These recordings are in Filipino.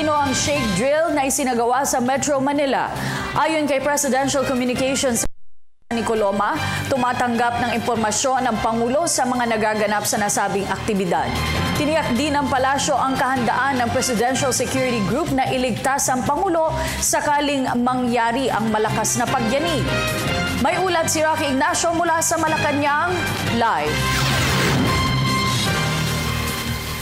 Aquino ang shake drill na isinagawa sa Metro Manila. Ayon kay Presidential Communications ni Coloma, tumatanggap ng impormasyon ng Pangulo sa mga nagaganap sa nasabing aktibidad. Tiniyak din ng palasyo ang kahandaan ng Presidential Security Group na iligtas ang Pangulo sakaling mangyari ang malakas na pagyanig. May ulat si Rocky Ignacio mula sa Malacanang, live.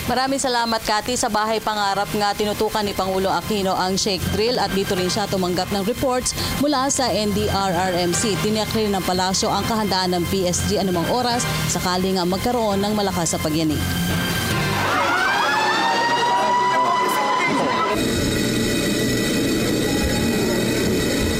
Maraming salamat, Cathy. Sa bahay pangarap nga tinutukan ni Pangulong Aquino ang shake drill at dito rin siya tumanggap ng reports mula sa NDRRMC. Tiniyak rin ng palasyo ang kahandaan ng PSG anumang oras sakaling magkaroon ng malakas sa pagyanig.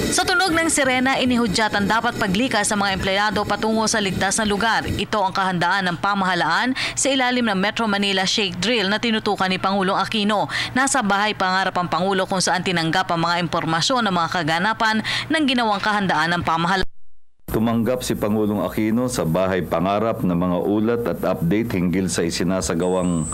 Sa tunog ng sirena, inihudyatan dapat paglikas sa mga empleyado patungo sa ligtas na lugar. Ito ang kahandaan ng pamahalaan sa ilalim ng Metro Manila Shake Drill na tinutukan ni Pangulong Aquino. Nasa bahay pangarap ang Pangulo kung saan tinanggap ang mga impormasyon ng mga kaganapan ng ginawang kahandaan ng pamahalaan. Tumanggap si Pangulong Aquino sa bahay pangarap ng mga ulat at update hinggil sa isinasagawang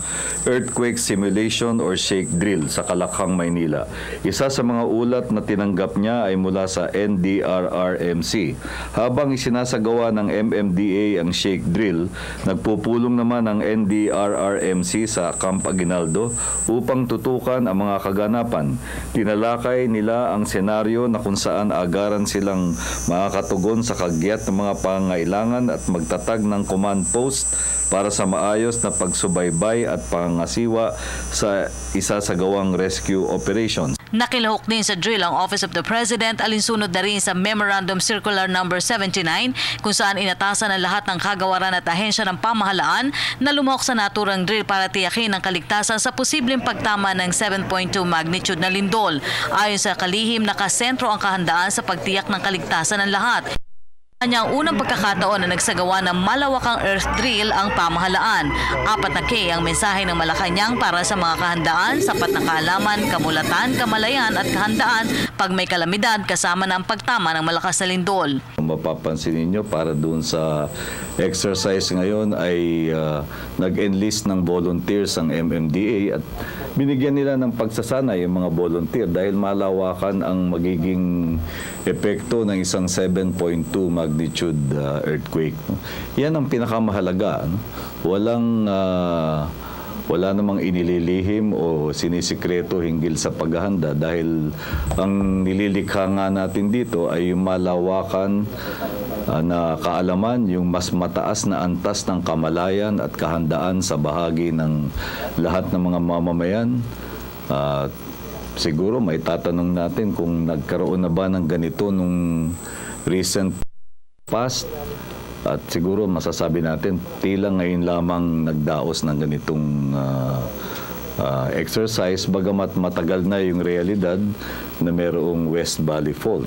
earthquake simulation or shake drill sa Kalakhang, Maynila. Isa sa mga ulat na tinanggap niya ay mula sa NDRRMC. Habang isinasagawa ng MMDA ang shake drill, nagpupulong naman ang NDRRMC sa Camp Aguinaldo upang tutukan ang mga kaganapan. Tinalakay nila ang senaryo na kung saan agaran silang makakatugon sa kagyat ng mga pangailangan at magtatag ng command post para sa maayos na pagsubaybay at pangasiwa sa isasagawang rescue operations. Nakilahok din sa drill ang Office of the President, alinsunod na rin sa Memorandum Circular No. 79 kung saan inatasan ang lahat ng kagawaran at ahensya ng pamahalaan na lumahok sa naturang drill para tiyakin ang kaligtasan sa posibleng pagtama ng 7.2 magnitude na lindol. Ayon sa kalihim, nakasentro ang kahandaan sa pagtiyak ng kaligtasan ng lahat. Kanyang unang pagkakataon na nagsagawa ng malawakang earth drill ang pamahalaan. 4K ang mensahe ng Malacanang para sa mga kahandaan, sapat na kaalaman, kamulatan, kamalayan at kahandaan pag may kalamidad kasama na ang pagtama ng malakas na lindol. Mapapansin ninyo para doon sa exercise ngayon ay nag-enlist ng volunteers ang MMDA at binigyan nila ng pagsasanay yung mga volunteer dahil malawakan ang magiging epekto ng isang 7.2 magnitude earthquake. Yan ang pinakamahalaga. Wala namang inililihim o sinisikreto hinggil sa paghahanda dahil ang nililikha nga natin dito ay yung malawakan na kaalaman, yung mas mataas na antas ng kamalayan at kahandaan sa bahagi ng lahat ng mga mamamayan. Siguro may tatanong natin kung nagkaroon na ba ng ganito nung recent past. At siguro masasabi natin, tila ngayon lamang nagdaos ng ganitong exercise, bagamat matagal na yung realidad na mayroong West Valley Fault.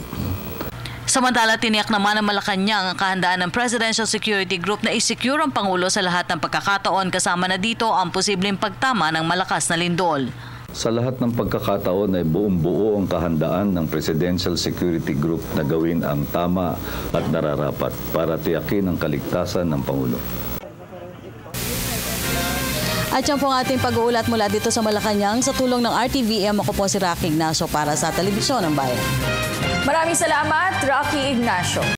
Samantala, tiniyak naman ng Malacanang ang kahandaan ng Presidential Security Group na i-secure ang Pangulo sa lahat ng pagkakataon kasama na dito ang posibleng pagtama ng malakas na lindol. Sa lahat ng pagkakataon ay buong-buo ang kahandaan ng Presidential Security Group na gawin ang tama at nararapat para tiyakin ang kaligtasan ng Pangulo. At yan po ang ating pag-uulat mula dito sa Malacanang sa tulong ng RTVM. Ako po si Rocky Ignacio para sa Telebisyon ng Bayan. Maraming salamat, Rocky Ignacio.